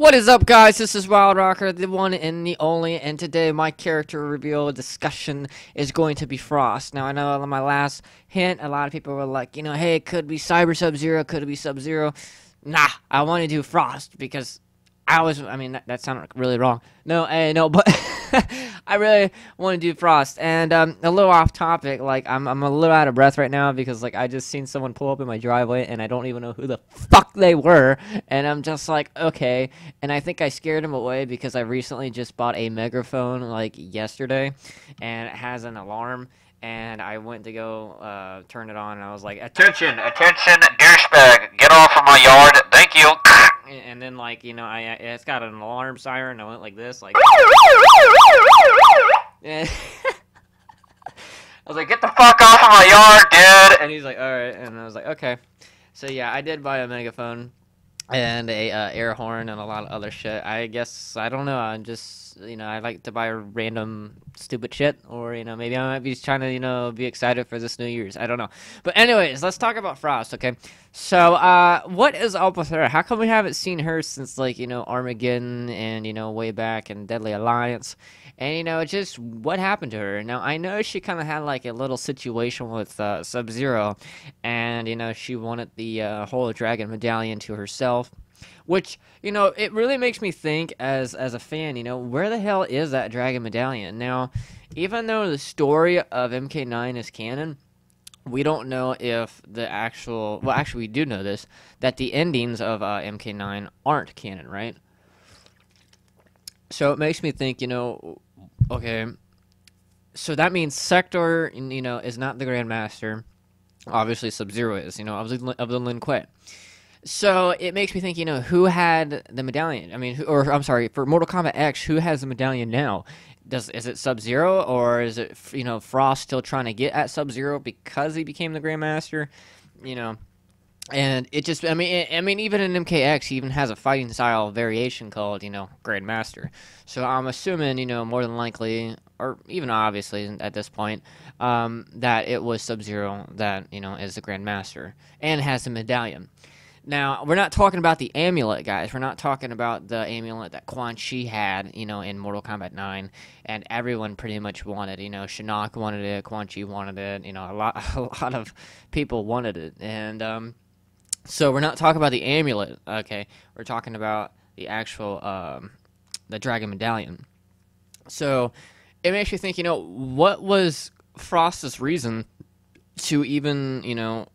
What is up, guys? This is Wild Rocker, the one and the only, and today my character reveal discussion is going to be Frost. Now, I know on my last hint, a lot of people were like, hey, it could be Cyber Sub-Zero, could it be Sub-Zero? Nah, I want to do Frost because that sounded really wrong. No, but I really want to do Frost. And a little off topic, like I'm a little out of breath right now because like I just seen someone pull up in my driveway and I don't even know who the fuck they were, and I'm just like, okay. And I think I scared him away because I recently just bought a megaphone like yesterday, and it has an alarm. And I went to go turn it on, and I was like, Attention, attention, douchebag, get off of my yard, thank you. and then like it's got an alarm siren. I went like this, like, and I was like, Get the fuck off of my yard, dude. and he's like, all right, and I was like, okay. So yeah, I did buy a megaphone and a air horn and a lot of other shit. I guess I don't know. I'm just I like to buy random stupid shit, or maybe I might be trying to be excited for this New Year's. I don't know. But anyways, let's talk about Frost. Okay, so what is up with her? How come we haven't seen her since like Armageddon and way back in Deadly Alliance? And just what happened to her? Now I know she kind of had like a little situation with Sub-Zero, and she wanted the whole dragon medallion to herself, which it really makes me think as a fan, where the hell is that dragon medallion? Now, even though the story of MK9 is canon, we don't know if the actual, well, actually we do know this, that the endings of MK9 aren't canon, right? So it makes me think, okay, so that means Sector, is not the Grandmaster. Obviously, Sub-Zero is, of the Lin Kuei. So it makes me think, who had the medallion? I mean, I'm sorry, for Mortal Kombat X, who has the medallion now? Is it Sub-Zero, or is it, Frost still trying to get at Sub-Zero because he became the Grandmaster? And it just, I mean, even in MKX, he even has a fighting style variation called, Grandmaster. So I'm assuming, more than likely, or even obviously at this point, that it was Sub-Zero that, is the Grandmaster and has the medallion. Now, we're not talking about the amulet, guys. We're not talking about the amulet that Quan Chi had, in Mortal Kombat 9, and everyone pretty much wanted. Shinnok wanted it, Quan Chi wanted it, a lot of people wanted it, and so we're not talking about the amulet, okay? We're talking about the actual, the dragon medallion. So it makes you think, what was Frost's reason to even,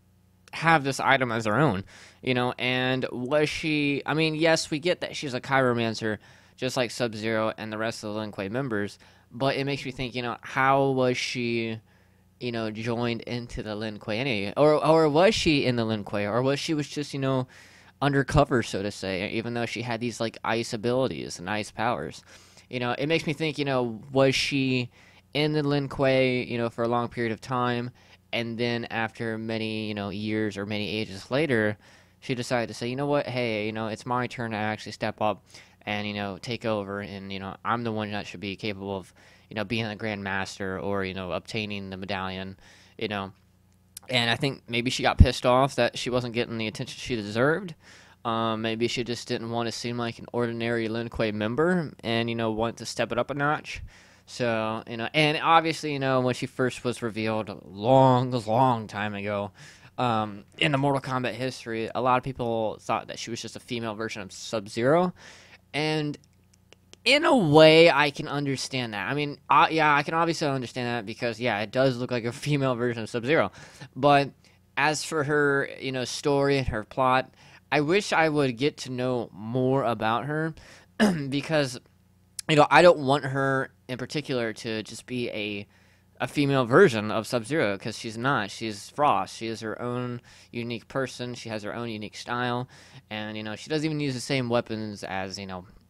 have this item as her own? And was she, I mean, yes, we get that she's a Chiromancer, just like Sub-Zero and the rest of the Lin Kuei members, but it makes me think, how was she, joined into the Lin Kuei anyway? Or was she in the Lin Kuei? Or was she just, undercover, so to say, even though she had these, like, ice abilities and ice powers? It makes me think, was she in the Lin Kuei, for a long period of time, and then after many, years or many ages later, she decided to say, you know what, hey, it's my turn to actually step up and, take over, and, I'm the one that should be capable of, being a Grandmaster or, obtaining the medallion, And I think maybe she got pissed off that she wasn't getting the attention she deserved. Maybe she just didn't want to seem like an ordinary Lin Kuei member and, want to step it up a notch. So, and obviously, when she first was revealed a long time ago, in the Mortal Kombat history, a lot of people thought that she was just a female version of Sub-Zero. And in a way, I can understand that. I mean, yeah, I can obviously understand that because, yeah, it does look like a female version of Sub-Zero. But as for her, story and her plot, I wish I would get to know more about her because, I don't want her in particular to just be a female version of Sub-Zero, because she's not. She's Frost. She is her own unique person. She has her own unique style, and she doesn't even use the same weapons as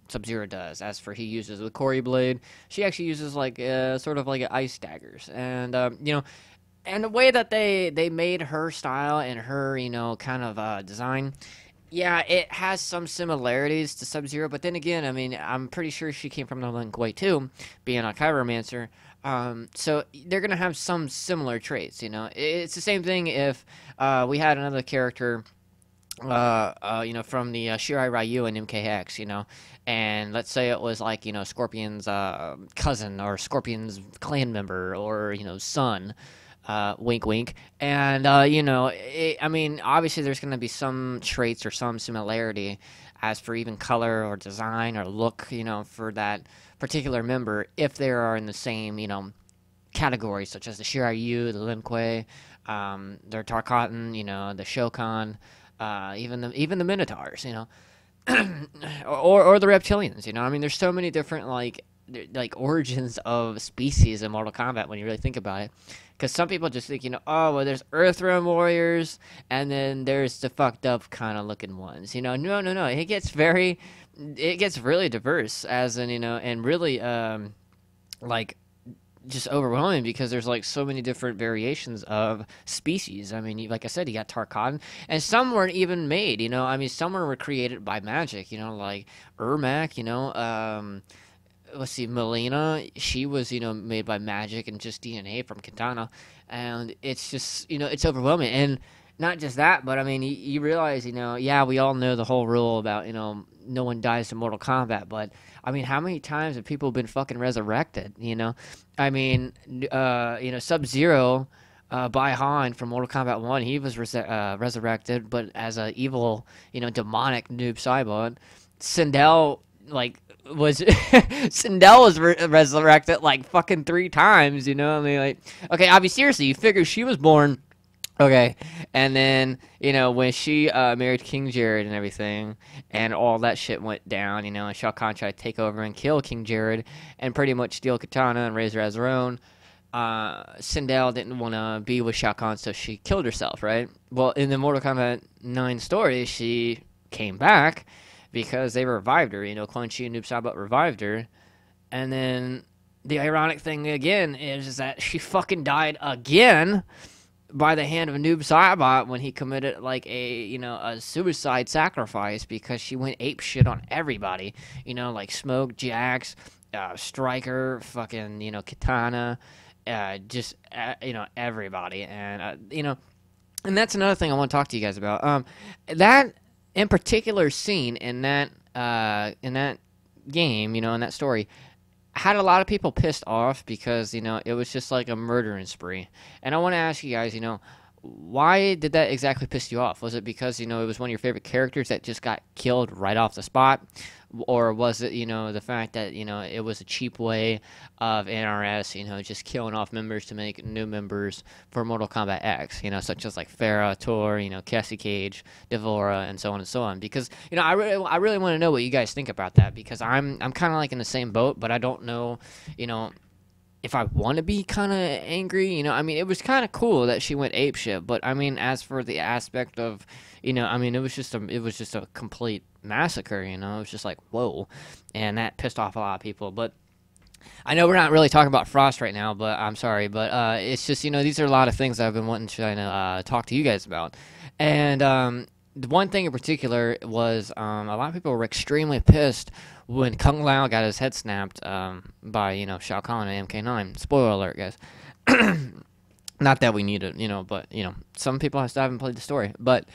Sub-Zero does. As for he uses the Corey Blade, she actually uses like sort of like ice daggers, and and the way that they made her style and her kind of design. Yeah, it has some similarities to Sub-Zero, but then again, I mean, I'm pretty sure she came from the Lin Kuei too, being a Chiromancer. So they're gonna have some similar traits. It's the same thing if we had another character from the Shirai Ryu and MKX, and let's say it was like, Scorpion's cousin or Scorpion's clan member or, son, wink, wink. And, I mean, obviously there's going to be some traits or some similarity as for even color or design or look, for that particular member if they are in the same, categories such as the Shiryu, the Lin Kuei, their Tarkatan, the Shokan, even the Minotaurs, or the reptilians. I mean, there's so many different like origins of species in Mortal Kombat when you really think about it. Because some people just think, oh, well, there's Earthrealm warriors, and then there's the fucked up kind of looking ones. No, no, no. It gets really diverse, as in, and really, like, just overwhelming because there's like so many different variations of species. I mean, like I said, you got Tarkatan, and some weren't even made. I mean, some were created by magic. Like Ermac. Let's see, Melina. She was made by magic and just DNA from Katana, and it's just it's overwhelming. And not just that, but I mean, you realize yeah, we all know the whole rule about no one dies in Mortal Kombat, but I mean, how many times have people been fucking resurrected? I mean, Sub-Zero, by Han from Mortal Kombat 1, he was resurrected, but as a evil, demonic noob Saibot. Sindel, like, was Sindel was resurrected like fucking 3 times. I mean, like, okay, I mean, seriously, you figure she was born. Okay, and then, when she married King Jared and everything, and all that shit went down, and Shao Kahn tried to take over and kill King Jared, and pretty much steal Katana and raise her as her own, Sindel didn't want to be with Shao Kahn, so she killed herself, right? Well, in the Mortal Kombat 9 story, she came back because they revived her, Quan Chi and Noob Saibot revived her, and then the ironic thing again is that she fucking died again by the hand of a Noob Saibot when he committed like a suicide sacrifice because she went ape shit on everybody, like Smoke, Jax, Striker, fucking Katana, just everybody, and and that's another thing I want to talk to you guys about. That in particular scene in that game, in that story, had a lot of people pissed off because it was just like a murdering spree. And I want to ask you guys, why did that exactly piss you off? Was it because it was one of your favorite characters that just got killed right off the spot, or was it the fact that it was a cheap way of NRS just killing off members to make new members for Mortal Kombat X, such as like Farah, Tor, Cassie Cage, Devora, and so on and so on? Because I really want to know what you guys think about that, because I'm kind of like in the same boat, but I don't know if I want to be kind of angry. I mean, it was kind of cool that she went apeshit, but I mean, as for the aspect of, I mean, it was just a complete massacre. It was just like, whoa, and that pissed off a lot of people. But I know we're not really talking about Frost right now, but I'm sorry, but it's just these are a lot of things I've been wanting to talk to you guys about, and the one thing in particular was a lot of people were extremely pissed when Kung Lao got his head snapped by Shao Kahn and MK9. Spoiler alert, guys. Not that we need it, but some people still haven't played the story. But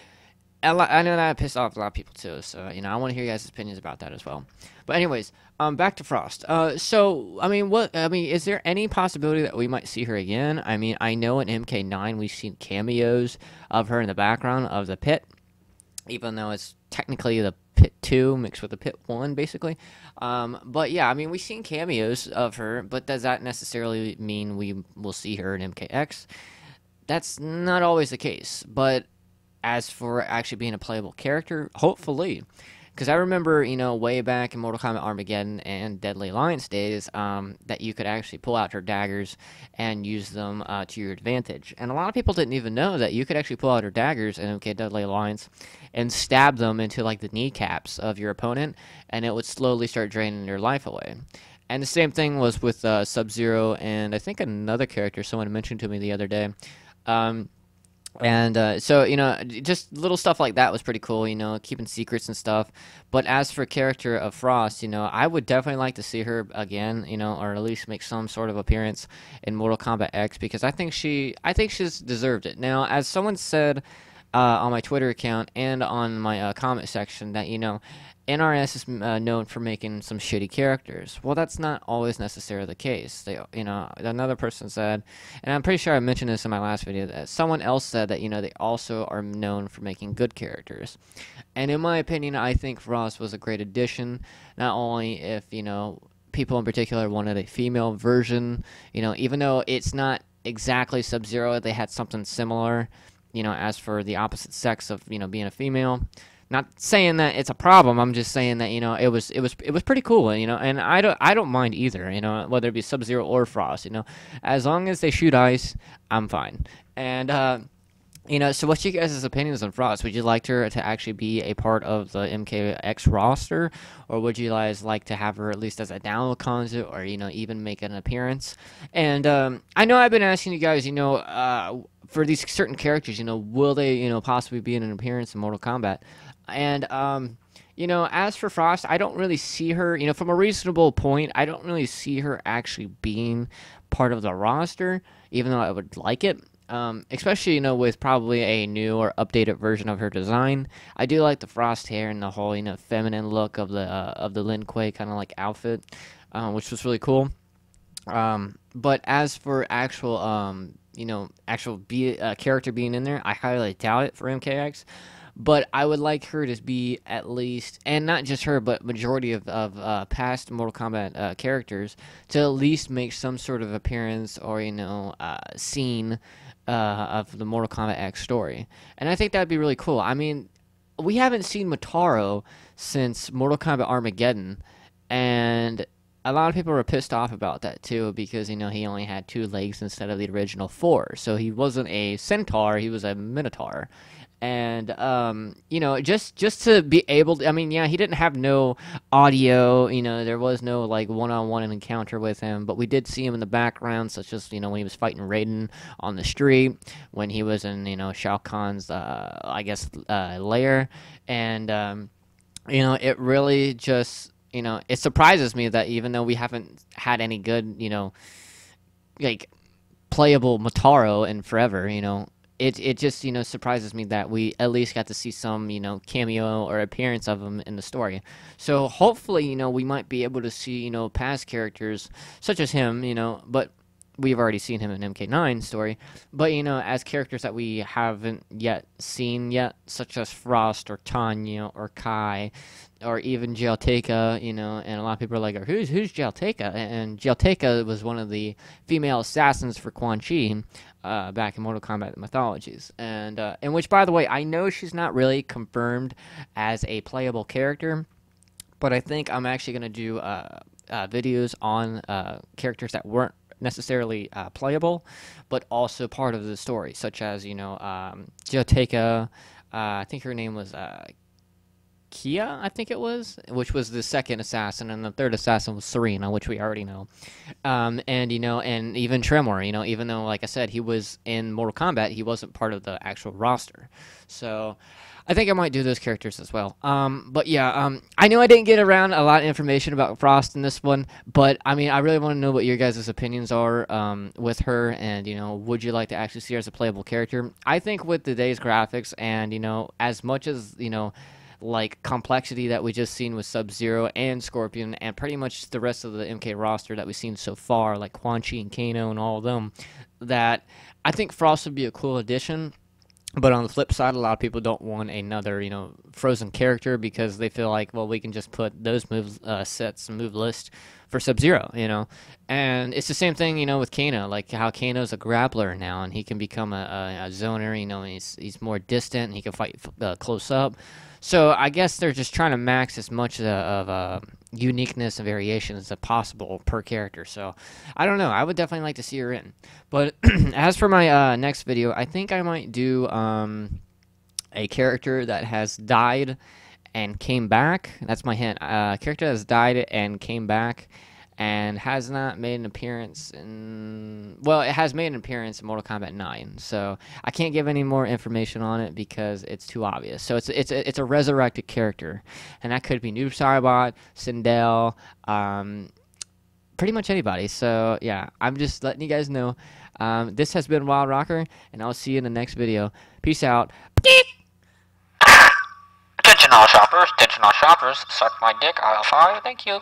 I know that pissed off a lot of people too. So I want to hear you guys' opinions about that as well. But anyways, back to Frost. So I mean, is there any possibility that we might see her again? I mean, I know in MK9 we've seen cameos of her in the background of the pit, even though it's technically the Pit 2 mixed with the Pit 1, basically. But yeah, I mean, we've seen cameos of her, but does that necessarily mean we will see her in MKX? That's not always the case. But as for actually being a playable character, hopefully. Because I remember, way back in Mortal Kombat Armageddon and Deadly Alliance days, that you could actually pull out her daggers and use them to your advantage. And a lot of people didn't even know that you could actually pull out her daggers in MK Deadly Alliance and stab them into, like, the kneecaps of your opponent, and it would slowly start draining your life away. And the same thing was with Sub-Zero and I think another character someone mentioned to me the other day. And so, just little stuff like that was pretty cool, keeping secrets and stuff. But as for character of Frost, I would definitely like to see her again, or at least make some sort of appearance in Mortal Kombat X, because I think she's deserved it. Now, as someone said on my Twitter account and on my comment section that, NRS is known for making some shitty characters. Well, that's not always necessarily the case. Another person said, and I'm pretty sure I mentioned this in my last video, that someone else said that, they also are known for making good characters. And in my opinion, I think Frost was a great addition, not only if, people in particular wanted a female version, even though it's not exactly Sub-Zero, they had something similar, as for the opposite sex of, being a female. Not saying that it's a problem. I'm just saying that it was pretty cool. And I don't mind either. Whether it be Sub-Zero or Frost. As long as they shoot ice, I'm fine. And so what's your guys' opinions on Frost? Would you like her to actually be a part of the MKX roster, or would you guys like to have her at least as a download content, or even make an appearance? And I know I've been asking you guys, for these certain characters, will they possibly be in an appearance in Mortal Kombat? And, as for Frost, I don't really see her, from a reasonable point, I don't really see her actually being part of the roster, even though I would like it. Especially, with probably a new or updated version of her design. I do like the Frost hair and the whole, feminine look of the Lin Kuei kind of like outfit, which was really cool. But as for actual, character being in there, I highly doubt it for MKX. But I would like her to be at least, and not just her, but majority of past Mortal Kombat characters to at least make some sort of appearance or, scene of the Mortal Kombat X story. And I think that'd be really cool. I mean, we haven't seen Motaro since Mortal Kombat Armageddon, and a lot of people were pissed off about that too, because he only had 2 legs instead of the original 4. So he wasn't a centaur, he was a minotaur. And just to be able to, he didn't have no audio, there was no like one-on-one encounter with him, but we did see him in the background, such as when he was fighting Raiden on the street, when he was in Shao Kahn's lair. And it really just it surprises me that even though we haven't had any good like playable Motaro in forever, it just surprises me that we at least got to see some cameo or appearance of him in the story. So hopefully we might be able to see past characters such as him, but we've already seen him in MK9 story, but as characters that we haven't yet seen yet, such as Frost or Tanya or Kai or even Jalteka, and a lot of people are like, who's Jalteka? And Jalteka was one of the female assassins for Quan Chi back in Mortal Kombat Mythologies, and which, by the way, I know she's not really confirmed as a playable character, but I think I'm actually going to do videos on characters that weren't necessarily playable, but also part of the story, such as Jalteka. I think her name was Kia, I think it was, which was the second assassin, and the third assassin was Serena, which we already know. And even Tremor, even though, like I said, he was in Mortal Kombat, he wasn't part of the actual roster. So I think I might do those characters as well. But yeah, I know I didn't get around a lot of information about Frost in this one, but I really want to know what your guys' opinions are with her, and would you like to actually see her as a playable character? I think with today's graphics and as much as like complexity that we just seen with Sub-Zero and Scorpion, and pretty much the rest of the MK roster that we've seen so far, like Quan Chi and Kano and all of them, that I think Frost would be a cool addition. But on the flip side, a lot of people don't want another, Frozen character, because they feel like, well, we can just put those move sets and move list for Sub-Zero, And it's the same thing, with Kano, like how Kano's a grappler now, and he can become a zoner, and he's more distant, and he can fight close up. So I guess they're just trying to max as much of uniqueness and variation as possible per character. So I don't know. I would definitely like to see her in. But as for my next video, I think I might do a character that has died and came back. That's my hint. A character that has died and came back and has not made an appearance in... Well, it has made an appearance in Mortal Kombat 9, so I can't give any more information on it because it's too obvious. So it's a resurrected character, and that could be Noob Saibot, Sindel, pretty much anybody. So yeah, I'm just letting you guys know. This has been Wild Rocker, and I'll see you in the next video. Peace out. Attention all shoppers, suck my dick, aisle 5, thank you.